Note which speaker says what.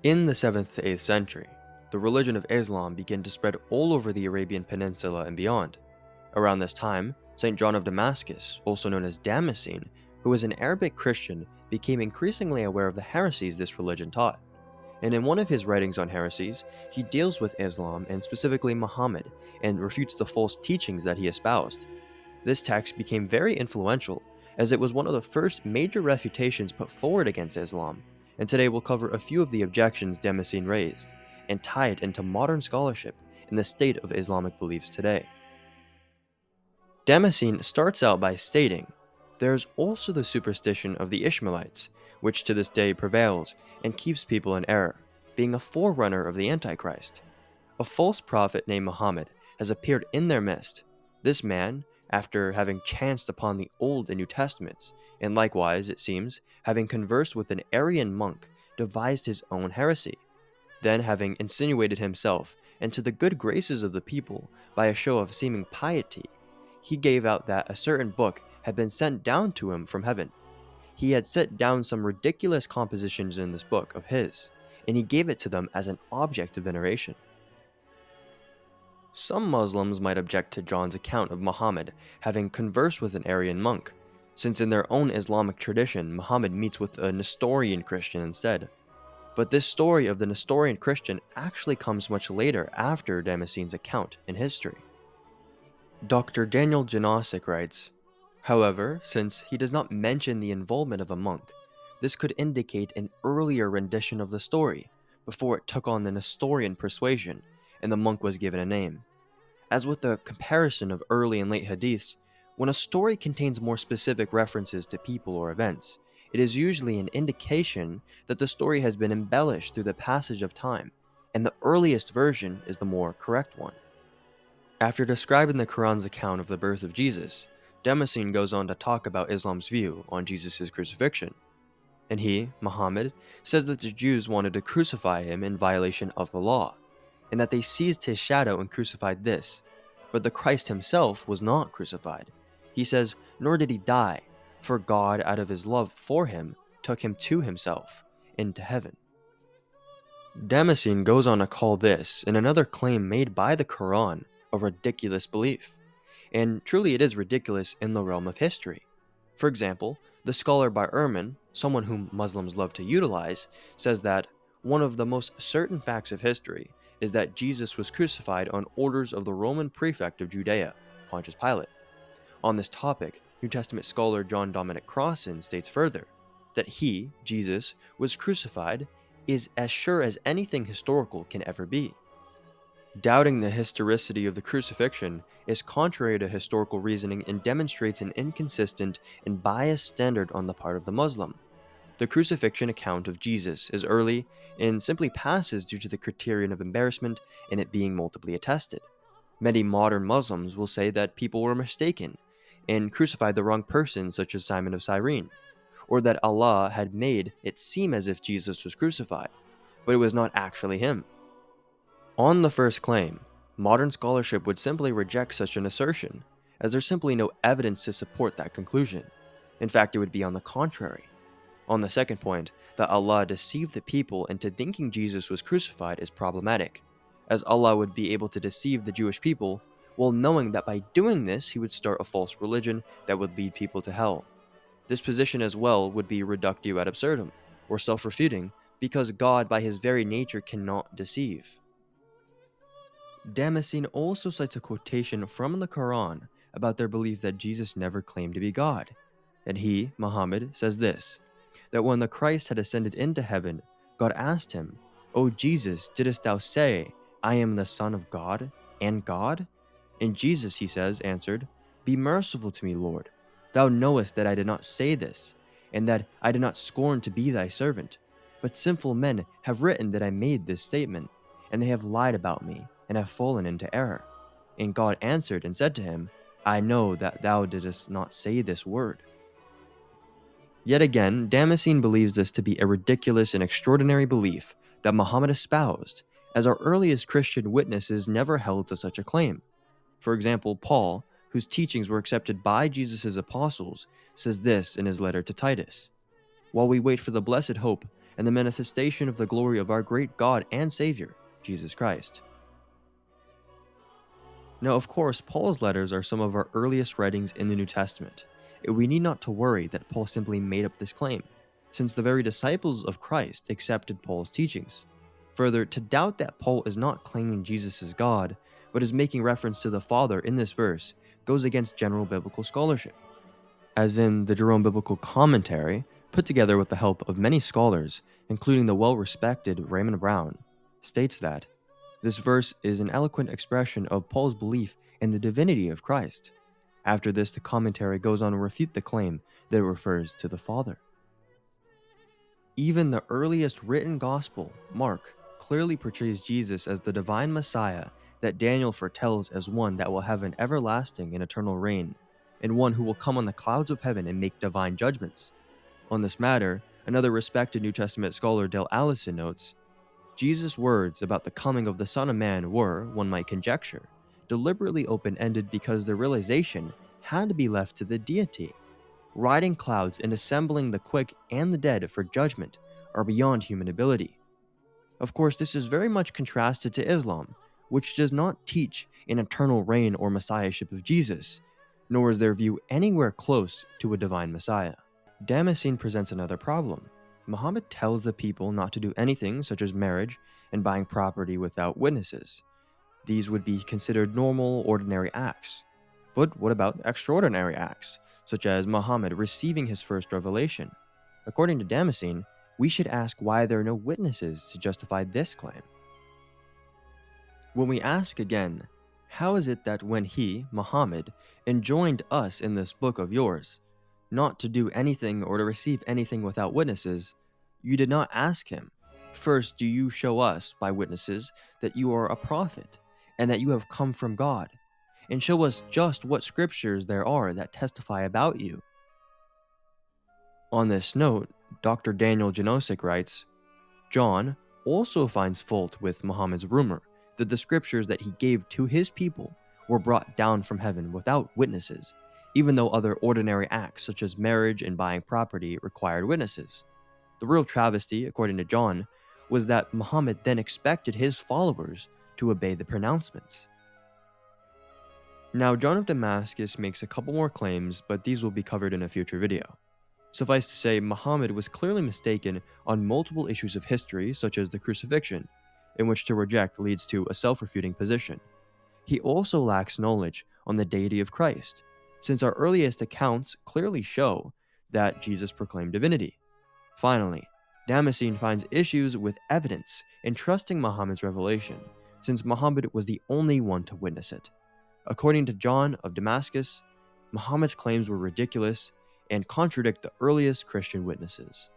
Speaker 1: In the 7th to 8th century, the religion of Islam began to spread all over the Arabian Peninsula and beyond. Around this time, St. John of Damascus, also known as Damascene, who was an Arabic Christian, became increasingly aware of the heresies this religion taught. And in one of his writings on heresies, he deals with Islam and specifically Muhammad and refutes the false teachings that he espoused. This text became very influential, as it was one of the first major refutations put forward against Islam, and today we'll cover a few of the objections Damascene raised, and tie it into modern scholarship and the state of Islamic beliefs today. Damascene starts out by stating, there is also the superstition of the Ishmaelites, which to this day prevails and keeps people in error, being a forerunner of the Antichrist. A false prophet named Muhammad has appeared in their midst. This man, after having chanced upon the Old and New Testaments, and likewise, it seems, having conversed with an Arian monk, devised his own heresy. Then, having insinuated himself into the good graces of the people by a show of seeming piety, he gave out that a certain book had been sent down to him from heaven. He had set down some ridiculous compositions in this book of his, and he gave it to them as an object of veneration. Some Muslims might object to John's account of Muhammad having conversed with an Arian monk, since in their own Islamic tradition, Muhammad meets with a Nestorian Christian instead. But this story of the Nestorian Christian actually comes much later after Damascene's account in history. Dr. Daniel Janosic writes, however, since he does not mention the involvement of a monk, this could indicate an earlier rendition of the story, before it took on the Nestorian persuasion and the monk was given a name. As with the comparison of early and late hadiths, when a story contains more specific references to people or events, it is usually an indication that the story has been embellished through the passage of time, and the earliest version is the more correct one. After describing the Quran's account of the birth of Jesus, Damascene goes on to talk about Islam's view on Jesus' crucifixion. And he, Muhammad, says that the Jews wanted to crucify him in violation of the law, and that they seized his shadow and crucified this. But the Christ himself was not crucified. He says, nor did he die, for God, out of his love for him, took him to himself, into heaven. Damascene goes on to call this, and another claim made by the Quran, a ridiculous belief. And truly it is ridiculous in the realm of history. For example, the scholar by Ehrman, someone whom Muslims love to utilize, says that one of the most certain facts of history is that Jesus was crucified on orders of the Roman prefect of Judea, Pontius Pilate. On this topic, New Testament scholar John Dominic Crossan states further that he, Jesus, was crucified is as sure as anything historical can ever be. Doubting the historicity of the crucifixion is contrary to historical reasoning and demonstrates an inconsistent and biased standard on the part of the Muslim. The crucifixion account of Jesus is early and simply passes due to the criterion of embarrassment and it being multiply attested. Many modern Muslims will say that people were mistaken and crucified the wrong person, such as Simon of Cyrene, or that Allah had made it seem as if Jesus was crucified, but it was not actually him. On the first claim, modern scholarship would simply reject such an assertion, as there's simply no evidence to support that conclusion. In fact, it would be on the contrary. On the second point, that Allah deceived the people into thinking Jesus was crucified is problematic, as Allah would be able to deceive the Jewish people while knowing that by doing this he would start a false religion that would lead people to hell. This position as well would be reductio ad absurdum, or self-refuting, because God by his very nature cannot deceive. Damascene also cites a quotation from the Quran about their belief that Jesus never claimed to be God. And he, Muhammad, says this, that when the Christ had ascended into heaven, God asked him, O Jesus, didst thou say, I am the Son of God and God? And Jesus, he says, answered, Be merciful to me, Lord. Thou knowest that I did not say this, and that I did not scorn to be thy servant. But sinful men have written that I made this statement, and they have lied about me, and have fallen into error. And God answered and said to him, I know that thou didst not say this word. Yet again, Damascene believes this to be a ridiculous and extraordinary belief that Muhammad espoused, as our earliest Christian witnesses never held to such a claim. For example, Paul, whose teachings were accepted by Jesus' apostles, says this in his letter to Titus. While we wait for the blessed hope and the manifestation of the glory of our great God and Savior, Jesus Christ. Now, of course, Paul's letters are some of our earliest writings in the New Testament, and we need not to worry that Paul simply made up this claim, since the very disciples of Christ accepted Paul's teachings. Further, to doubt that Paul is not claiming Jesus as God, but is making reference to the Father in this verse, goes against general biblical scholarship. As in the Jerome Biblical Commentary, put together with the help of many scholars, including the well-respected Raymond Brown, states that this verse is an eloquent expression of Paul's belief in the divinity of Christ. After this, the commentary goes on to refute the claim that it refers to the Father. Even the earliest written gospel, Mark, clearly portrays Jesus as the divine Messiah that Daniel foretells as one that will have an everlasting and eternal reign, and one who will come on the clouds of heaven and make divine judgments. On this matter, another respected New Testament scholar, Dale Allison, notes, Jesus' words about the coming of the Son of Man were, one might conjecture, deliberately open-ended because their realization had to be left to the deity. Riding clouds and assembling the quick and the dead for judgment are beyond human ability. Of course, this is very much contrasted to Islam, which does not teach an eternal reign or messiahship of Jesus, nor is their view anywhere close to a divine Messiah. Damascene presents another problem. Muhammad tells the people not to do anything such as marriage and buying property without witnesses. These would be considered normal, ordinary acts. But what about extraordinary acts, such as Muhammad receiving his first revelation? According to Damascene, we should ask why there are no witnesses to justify this claim. When we ask again, how is it that when he, Muhammad, enjoined us in this book of yours, not to do anything or to receive anything without witnesses, you did not ask him, first do you show us by witnesses that you are a prophet, and that you have come from God, and show us just what scriptures there are that testify about you. On this note, Dr. Daniel Janosik writes, John also finds fault with Muhammad's rumor that the scriptures that he gave to his people were brought down from heaven without witnesses, even though other ordinary acts such as marriage and buying property required witnesses. The real travesty, according to John, was that Muhammad then expected his followers to obey the pronouncements. Now, John of Damascus makes a couple more claims, but these will be covered in a future video. Suffice to say, Muhammad was clearly mistaken on multiple issues of history, such as the crucifixion, in which to reject leads to a self-refuting position. He also lacks knowledge on the deity of Christ, since our earliest accounts clearly show that Jesus proclaimed divinity. Finally, Damascene finds issues with evidence in trusting Muhammad's revelation, since Muhammad was the only one to witness it. According to John of Damascus, Muhammad's claims were ridiculous and contradict the earliest Christian witnesses.